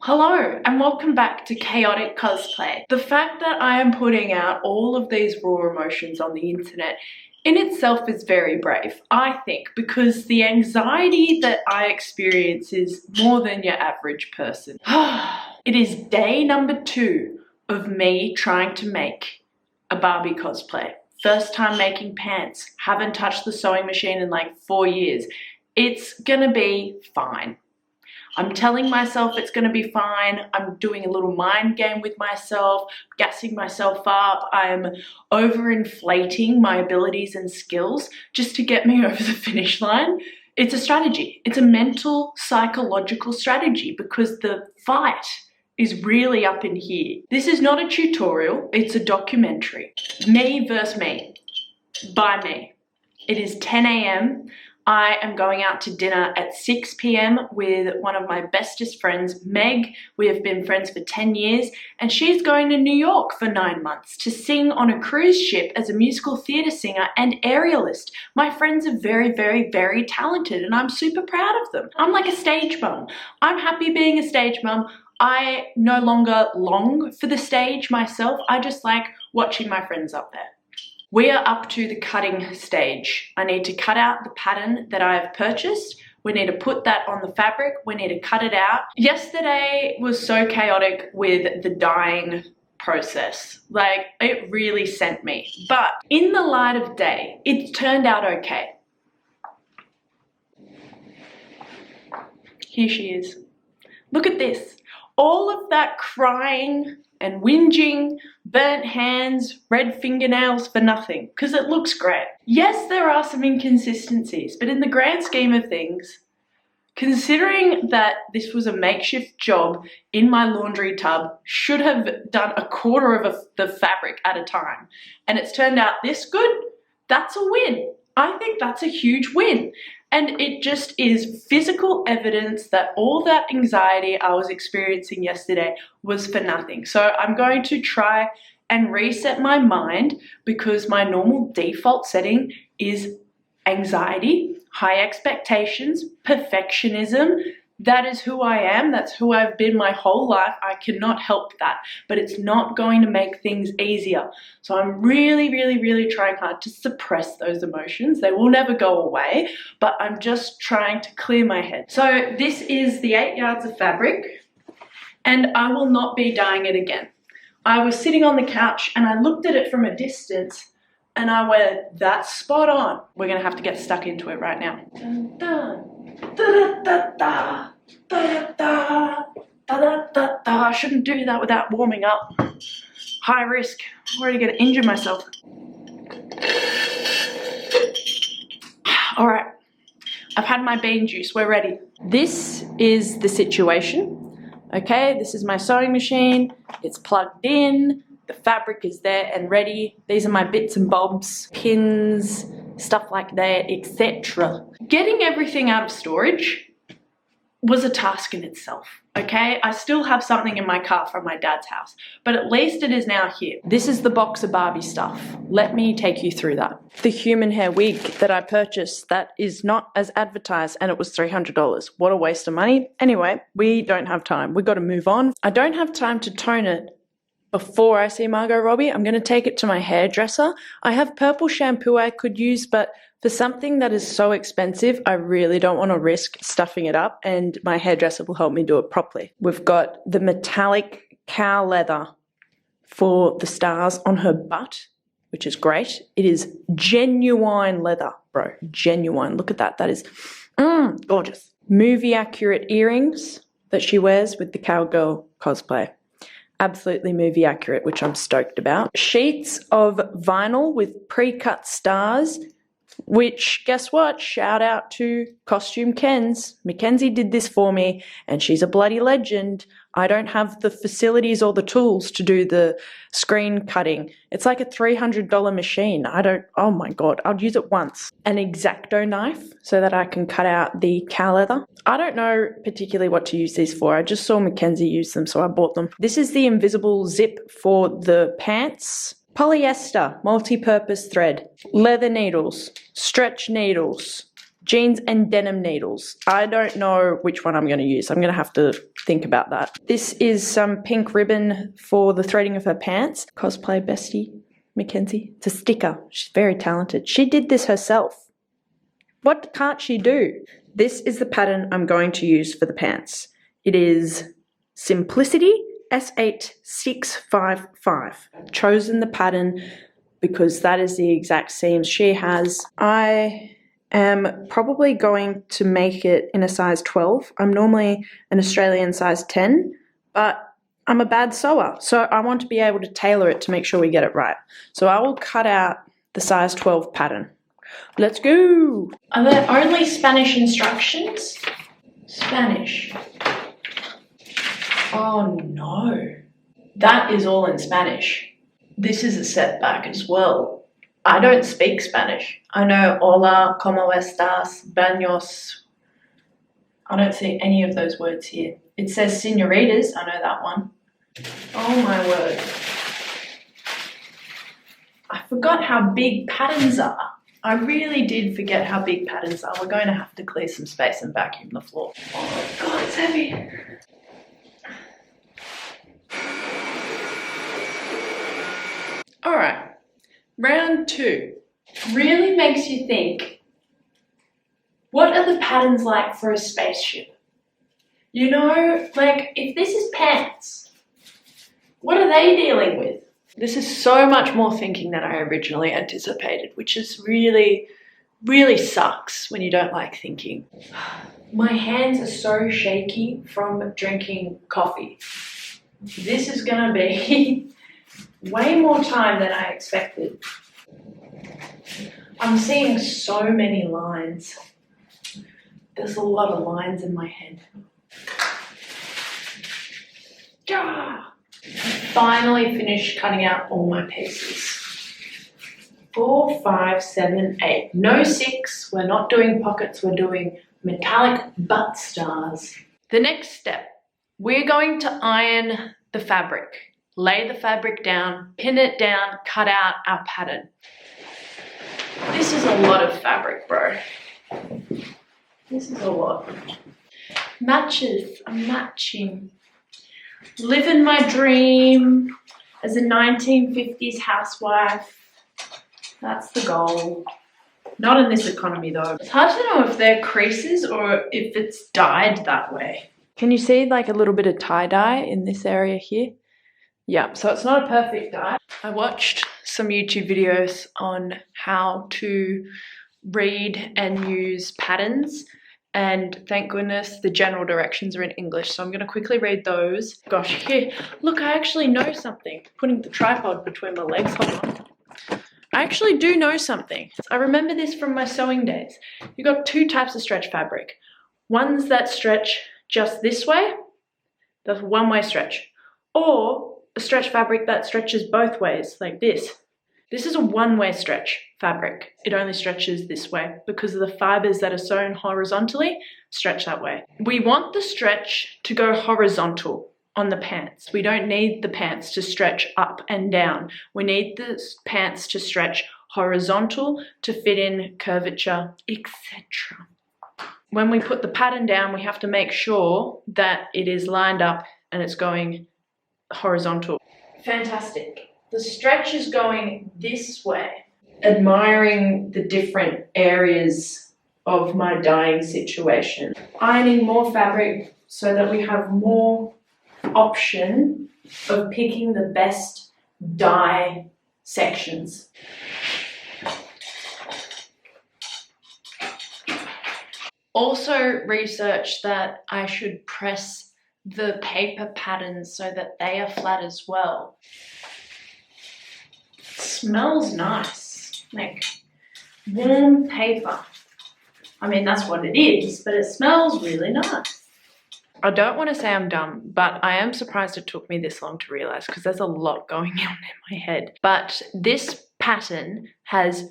Hello and welcome back to Chaotic Cosplay. The fact that I am putting out all of these raw emotions on the internet in itself is very brave, I think, because the anxiety that I experience is more than your average person. It is day number 2 of me trying to make a Barbie cosplay. First time making pants, haven't touched the sewing machine in like 4 years. It's gonna be fine. I'm telling myself it's going to be fine. I'm doing a little mind game with myself, gassing myself up. I'm overinflating my abilities and skills just to get me over the finish line. It's a strategy. It's a mental, psychological strategy because the fight is really up in here. This is not a tutorial. It's a documentary. Me versus me. By me. It is 10 a.m. I am going out to dinner at 6 p.m. with one of my bestest friends, Meg. We have been friends for 10 years and she's going to New York for 9 months to sing on a cruise ship as a musical theatre singer and aerialist. My friends are very, very, very talented and I'm super proud of them. I'm like a stage mum. I'm happy being a stage mum. I no longer long for the stage myself. I just like watching my friends up there. We are up to the cutting stage. I need to cut out the pattern that I have purchased. We need to put that on the fabric. We need to cut it out. Yesterday was so chaotic with the dyeing process. Like, it really sent me. But in the light of day, it turned out okay. Here she is. Look at this. All of that crying and whinging, burnt hands, red fingernails for nothing, because it looks great. Yes, there are some inconsistencies, but in the grand scheme of things, considering that this was a makeshift job in my laundry tub, should have done a quarter of the fabric at a time, and it's turned out this good, that's a win. I think that's a huge win. And it just is physical evidence that all that anxiety I was experiencing yesterday was for nothing. So I'm going to try and reset my mind because my normal default setting is anxiety, high expectations, perfectionism. That is who I am. That's who I've been my whole life. I cannot help that, but it's not going to make things easier. So I'm really, really, really trying hard to suppress those emotions. They will never go away, but I'm just trying to clear my head. So this is the 8 yards of fabric and I will not be dyeing it again. I was sitting on the couch and I looked at it from a distance and I went, that's spot on. We're gonna have to get stuck into it right now. Dun, dun. Da, da, da, da, da, da, da, da. I shouldn't do that without warming up. High risk. I'm already going to injure myself. All right, I've had my bean juice. We're ready. This is the situation. Okay, this is my sewing machine. It's plugged in. The fabric is there and ready. These are my bits and bobs, pins, stuff like that, etc. Getting everything out of storage was a task in itself, okay? I still have something in my car from my dad's house, but at least it is now here. This is the box of Barbie stuff. Let me take you through that. The human hair wig that I purchased that is not as advertised and it was $300. What a waste of money. Anyway, we don't have time. We got to move on. I don't have time to tone it before I see Margot Robbie. I'm going to take it to my hairdresser. I have purple shampoo I could use, but for something that is so expensive, I really don't want to risk stuffing it up, and my hairdresser will help me do it properly. We've got the metallic cow leather for the stars on her butt, which is great. It is genuine leather, bro. Genuine. Look at that. That is gorgeous. Movie accurate earrings that she wears with the cowgirl cosplay. Absolutely movie accurate, which I'm stoked about. Sheets of vinyl with pre-cut stars, which, guess what? Shout out to Costume Kens. Mackenzie did this for me and she's a bloody legend. I don't have the facilities or the tools to do the screen cutting. It's like a $300 machine. Oh my God, I'd use it once. An X-Acto knife so that I can cut out the cow leather. I don't know particularly what to use these for. I just saw Mackenzie use them, so I bought them. This is the invisible zip for the pants. Polyester, multi-purpose thread, leather needles, stretch needles, Jeans and denim needles. I don't know which one I'm going to use. I'm going to have to think about that. This is some pink ribbon for the threading of her pants. Cosplay bestie Mackenzie. It's a sticker. She's very talented. She did this herself. What can't she do? This is the pattern I'm going to use for the pants. It is Simplicity S8655. I've chosen the pattern because that is the exact seams she has. I am probably going to make it in a size 12. I'm normally an Australian size 10, but I'm a bad sewer, so I want to be able to tailor it to make sure we get it right. So I will cut out the size 12 pattern. Let's go! Are there only Spanish instructions? Spanish. Oh no. That is all in Spanish. This is a setback as well. I don't speak Spanish. I know hola, como estas, baños. I don't see any of those words here. It says señoritas, I know that one. Oh my word. I forgot how big patterns are. I really did forget how big patterns are. We're going to have to clear some space and vacuum the floor. Oh God, it's heavy. All right, round 2 really makes you think, what are the patterns like for a spaceship? You know, like if this is pants, what are they dealing with? This is so much more thinking than I originally anticipated, which is really, really sucks when you don't like thinking. My hands are so shaky from drinking coffee. This is gonna be way more time than I expected. I'm seeing so many lines. There's a lot of lines in my head. I finally finished cutting out all my pieces. 4, 5, 7, 8. No 6. We're not doing pockets. We're doing metallic butt stars. The next step, we're going to iron the fabric. Lay the fabric down, pin it down, cut out our pattern. This is a lot of fabric, bro. This is a lot. Matches, I'm matching. Living my dream as a 1950s housewife. That's the goal. Not in this economy though. It's hard to know if they're creases or if it's dyed that way. Can you see like a little bit of tie-dye in this area here? Yeah, so it's not a perfect dye. I watched some YouTube videos on how to read and use patterns, and thank goodness the general directions are in English, so I'm going to quickly read those. Gosh, here, look, I actually know something. Putting the tripod between my legs, hold on. I actually do know something. I remember this from my sewing days. You've got 2 types of stretch fabric. Ones that stretch just this way, that's one-way stretch. Or a stretch fabric that stretches both ways, like this. This is a one-way stretch fabric. It only stretches this way because of the fibers that are sewn horizontally stretch that way. We want the stretch to go horizontal on the pants. We don't need the pants to stretch up and down. We need the pants to stretch horizontal to fit in curvature, etc. When we put the pattern down, we have to make sure that it is lined up and it's going horizontal. Fantastic. The stretch is going this way. Admiring the different areas of my dyeing situation. Ironing more fabric so that we have more option of picking the best dye sections. Also researched that I should press the paper patterns so that they are flat as well. It smells nice, like warm paper. I mean, that's what it is, but it smells really nice. I don't want to say I'm dumb, but I am surprised it took me this long to realize because there's a lot going on in my head. But this pattern has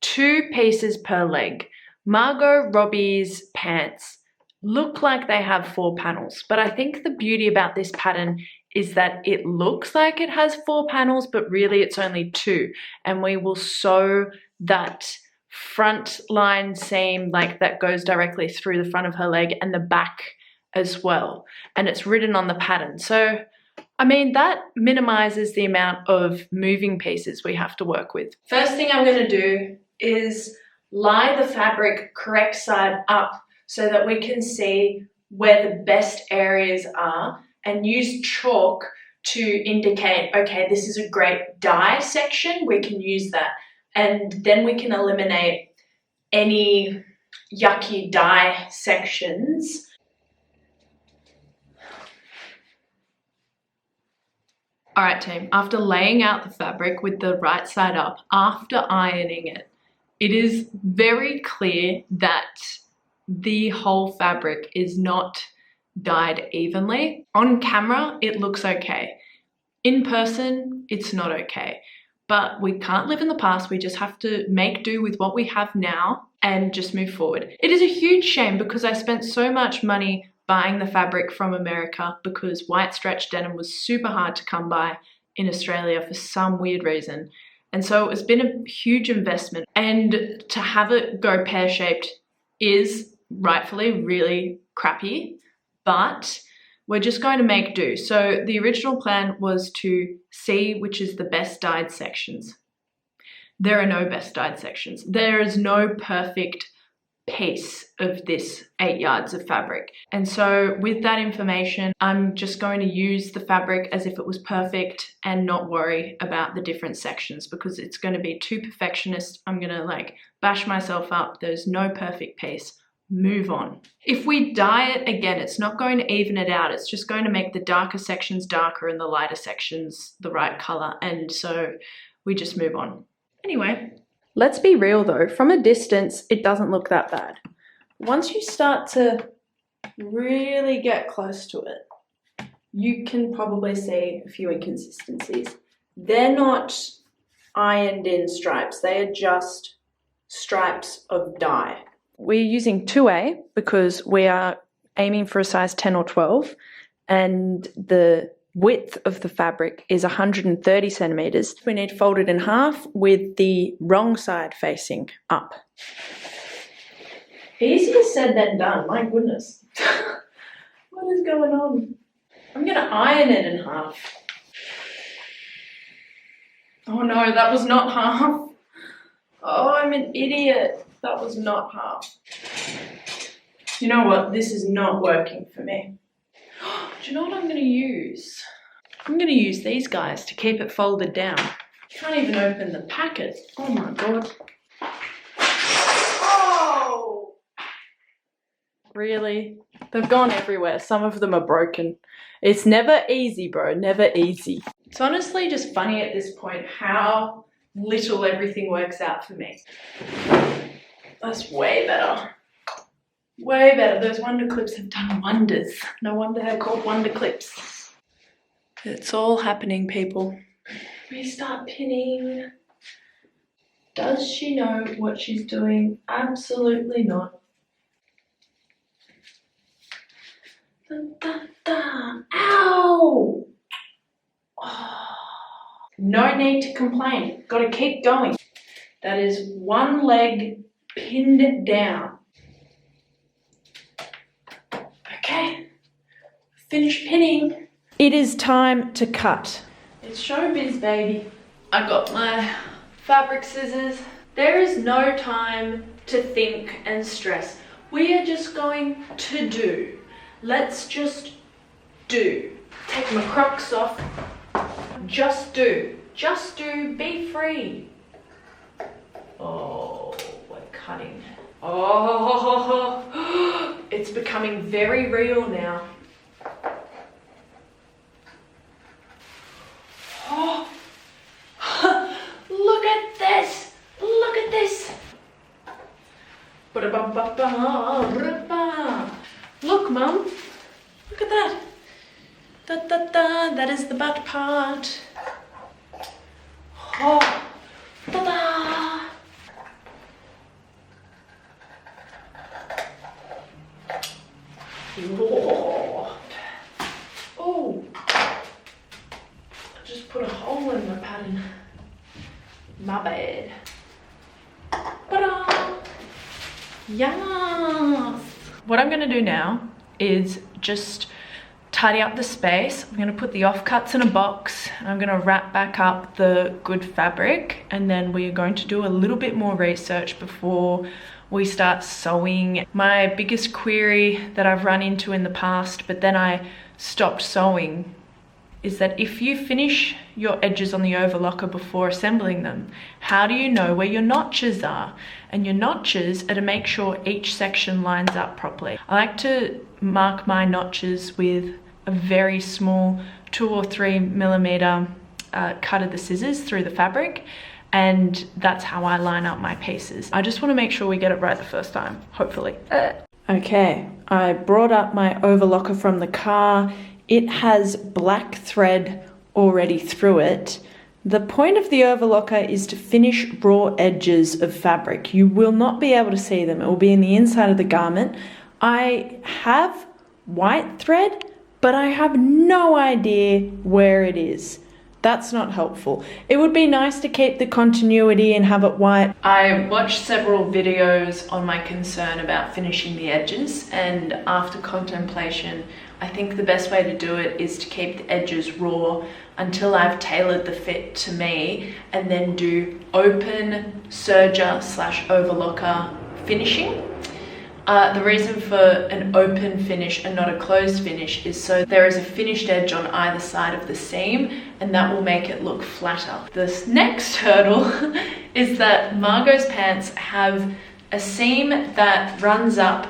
2 pieces per leg. Margot Robbie's pants look like they have 4 panels, but I think the beauty about this pattern is that it looks like it has 4 panels, but really it's only 2, and we will sew that front line seam like that goes directly through the front of her leg and the back as well. And it's written on the pattern. So, I mean, that minimizes the amount of moving pieces we have to work with. First thing I'm going to do is lie the fabric correct side up so that we can see where the best areas are, and use chalk to indicate, okay, this is a great dye section, we can use that. And then we can eliminate any yucky dye sections. All right, team, after laying out the fabric with the right side up, after ironing it, it is very clear that the whole fabric is not dyed evenly. On camera, it looks okay. In person, it's not okay. But we can't live in the past. We just have to make do with what we have now and just move forward. It is a huge shame because I spent so much money buying the fabric from America because white stretch denim was super hard to come by in Australia for some weird reason. And so it's been a huge investment, and to have it go pear-shaped is rightfully really crappy, but we're just going to make do. So the original plan was to see which is the best dyed sections. There are no best dyed sections. There is no perfect piece of this 8 yards of fabric. And so with that information, I'm just going to use the fabric as if it was perfect and not worry about the different sections, because it's going to be too perfectionist. I'm going to like bash myself up. There's no perfect piece. Move on. If we dye it again, it's not going to even it out. It's just going to make the darker sections darker and the lighter sections the right color. And so we just move on. Anyway, let's be real though. From a distance, it doesn't look that bad. Once you start to really get close to it, you can probably see a few inconsistencies. They're not ironed in stripes. They are just stripes of dye. We're using 2A because we are aiming for a size 10 or 12, and the width of the fabric is 130 centimeters. We need to fold it in half with the wrong side facing up. Easier said than done, my goodness. What is going on? I'm gonna iron it in half. Oh no, that was not half. Oh, I'm an idiot. That was not half. You know what? This is not working for me. Do you know what I'm going to use? I'm going to use these guys to keep it folded down. Can't even open the packet. Oh my god. Oh! Really? They've gone everywhere. Some of them are broken. It's never easy, bro. Never easy. It's honestly just funny at this point how little everything works out for me. That's way better. Way better. Those wonder clips have done wonders. No wonder they're called wonder clips. It's all happening, people. We start pinning. Does she know what she's doing? Absolutely not. Dun, dun, dun. Ow! Oh. No need to complain. Got to keep going. That is one leg pinned down. Okay, finish pinning. It is time to cut. It's showbiz, baby. I got my fabric scissors. There is no time to think and stress. We are just going to do. Let's just do. Take my Crocs off. Just do. Just do. Be free. Oh, we're cutting. Oh, it's becoming very real now. Oh, look at this. Look at this. Look, Mum. Look at that. Da, da, da. That is the butt part. Oh, ta-da. Lord. Oh, I just put a hole in my pattern. My bad. Ta-da! Yes! What I'm gonna do now is just tidy up the space. I'm gonna put the offcuts in a box. I'm gonna wrap back up the good fabric, and then we are going to do a little bit more research before we start sewing. My biggest query that I've run into in the past, but then I stopped sewing, is that if you finish your edges on the overlocker before assembling them, how do you know where your notches are? And your notches are to make sure each section lines up properly. I like to mark my notches with a very small 2 or 3 millimeter cut of the scissors through the fabric, and that's how I line up my pieces. I just want to make sure we get it right the first time, hopefully. Okay, I brought up my overlocker from the car. It has black thread already through it. The point of the overlocker is to finish raw edges of fabric. You will not be able to see them. It will be in the inside of the garment. I have white thread, but I have no idea where it is. That's not helpful. It would be nice to keep the continuity and have it white. I watched several videos on my concern about finishing the edges, and after contemplation, I think the best way to do it is to keep the edges raw until I've tailored the fit to me, and then do open serger / overlocker finishing. The reason for an open finish and not a closed finish is so there is a finished edge on either side of the seam, and that will make it look flatter. This next hurdle is that Margot's pants have a seam that runs up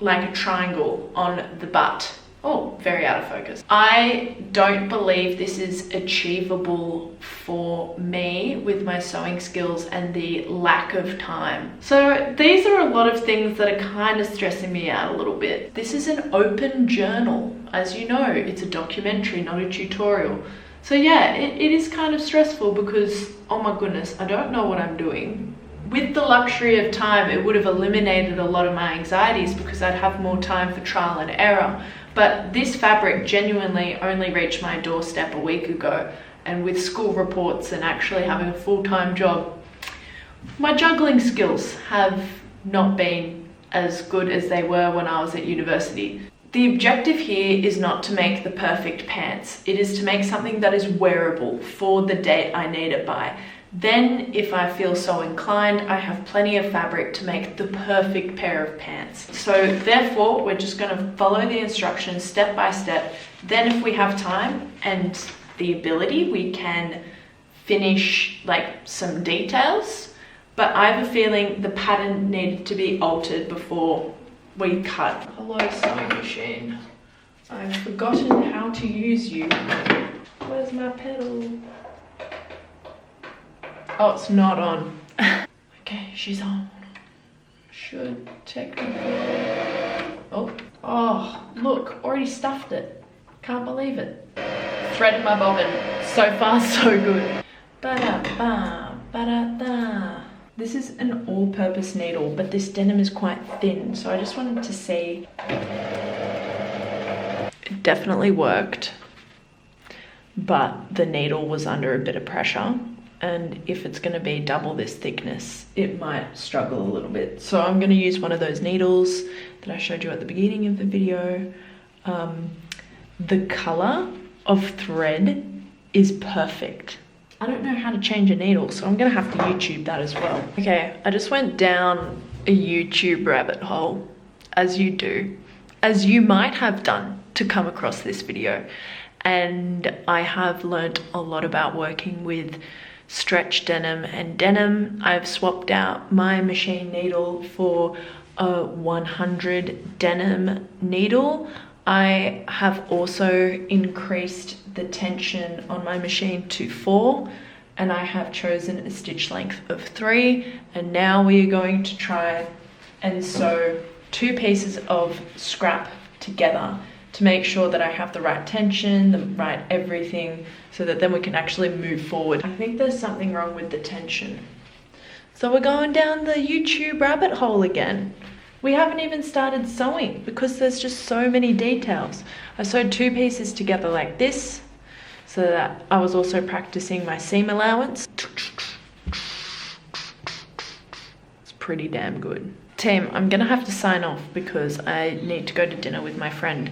like a triangle on the butt. Oh, very out of focus. I don't believe this is achievable for me with my sewing skills and the lack of time. So these are a lot of things that are kind of stressing me out a little bit. This is an open journal. As you know, it's a documentary, not a tutorial. So yeah, it is kind of stressful because, oh my goodness, I don't know what I'm doing. With the luxury of time, it would have eliminated a lot of my anxieties because I'd have more time for trial and error. But this fabric genuinely only reached my doorstep a week ago, and with school reports and actually having a full-time job, my juggling skills have not been as good as they were when I was at university. The objective here is not to make the perfect pants. It is to make something that is wearable for the date I need it by. Then, if I feel so inclined, I have plenty of fabric to make the perfect pair of pants. So therefore, we're just going to follow the instructions step by step. Then if we have time and the ability, we can finish like some details. But I have a feeling the pattern needed to be altered before we cut. Hello, sewing machine. I've forgotten how to use you. Where's my pedal? Oh, it's not on. Okay, she's on. Should technically. Oh, look, already stuffed it. Can't believe it. Threaded my bobbin. So far, so good. Ba-da-ba, ba-da-da. This is an all-purpose needle, but this denim is quite thin, so I just wanted to see. It definitely worked, but the needle was under a bit of pressure. And if it's going to be double this thickness, it might struggle a little bit. So I'm going to use one of those needles that I showed you at the beginning of the video. The color of thread is perfect. I don't know how to change a needle, so I'm going to have to YouTube that as well. Okay, I just went down a YouTube rabbit hole, as you do, as you might have done to come across this video. And I have learnt a lot about working with stretch denim and denim. I've swapped out my machine needle for a 100 denim needle. I have also increased the tension on my machine to 4, and I have chosen a stitch length of 3, and now we are going to try and sew 2 pieces of scrap together to make sure that I have the right tension, the right everything, so that then we can actually move forward. I think there's something wrong with the tension. So we're going down the YouTube rabbit hole again. We haven't even started sewing because there's just so many details. I sewed 2 pieces together like this, so that I was also practicing my seam allowance. It's pretty damn good. Team, I'm gonna have to sign off because I need to go to dinner with my friend.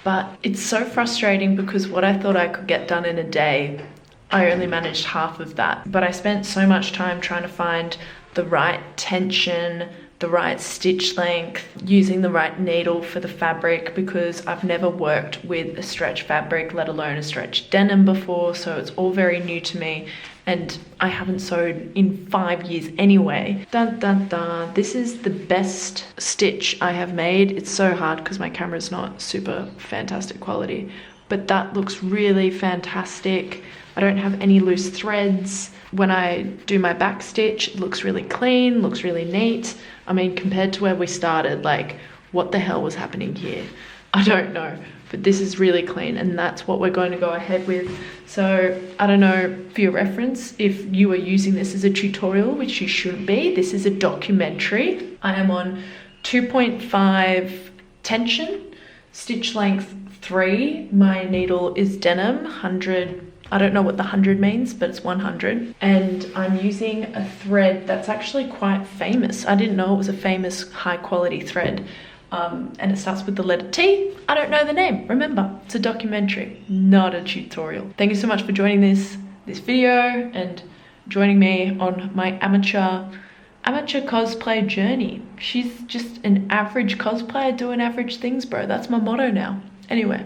But it's so frustrating because what I thought I could get done in a day, I only managed half of that. But I spent so much time trying to find the right tension, the right stitch length, using the right needle for the fabric, because I've never worked with a stretch fabric, let alone a stretch denim before, so it's all very new to me, and I haven't sewed in 5 years anyway. Dun dun dun. This is the best stitch I have made. It's so hard because my camera's not super fantastic quality, but that looks really fantastic. I don't have any loose threads. When I do my back stitch, it looks really clean, looks really neat. I mean, compared to where we started, like, what the hell was happening here? I don't know, but this is really clean, and that's what we're going to go ahead with. So I don't know, for your reference, if you are using this as a tutorial, which you shouldn't be, this is a documentary. I am on 2.5 tension, stitch length 3. My needle is denim, 100. I don't know what the 100 means, but it's 100. And I'm using a thread that's actually quite famous. I didn't know it was a famous high quality thread. And it starts with the letter T. I don't know the name. Remember, it's a documentary, not a tutorial. Thank you so much for joining this video and joining me on my amateur cosplay journey. She's just an average cosplayer doing average things, bro. That's my motto now. Anyway.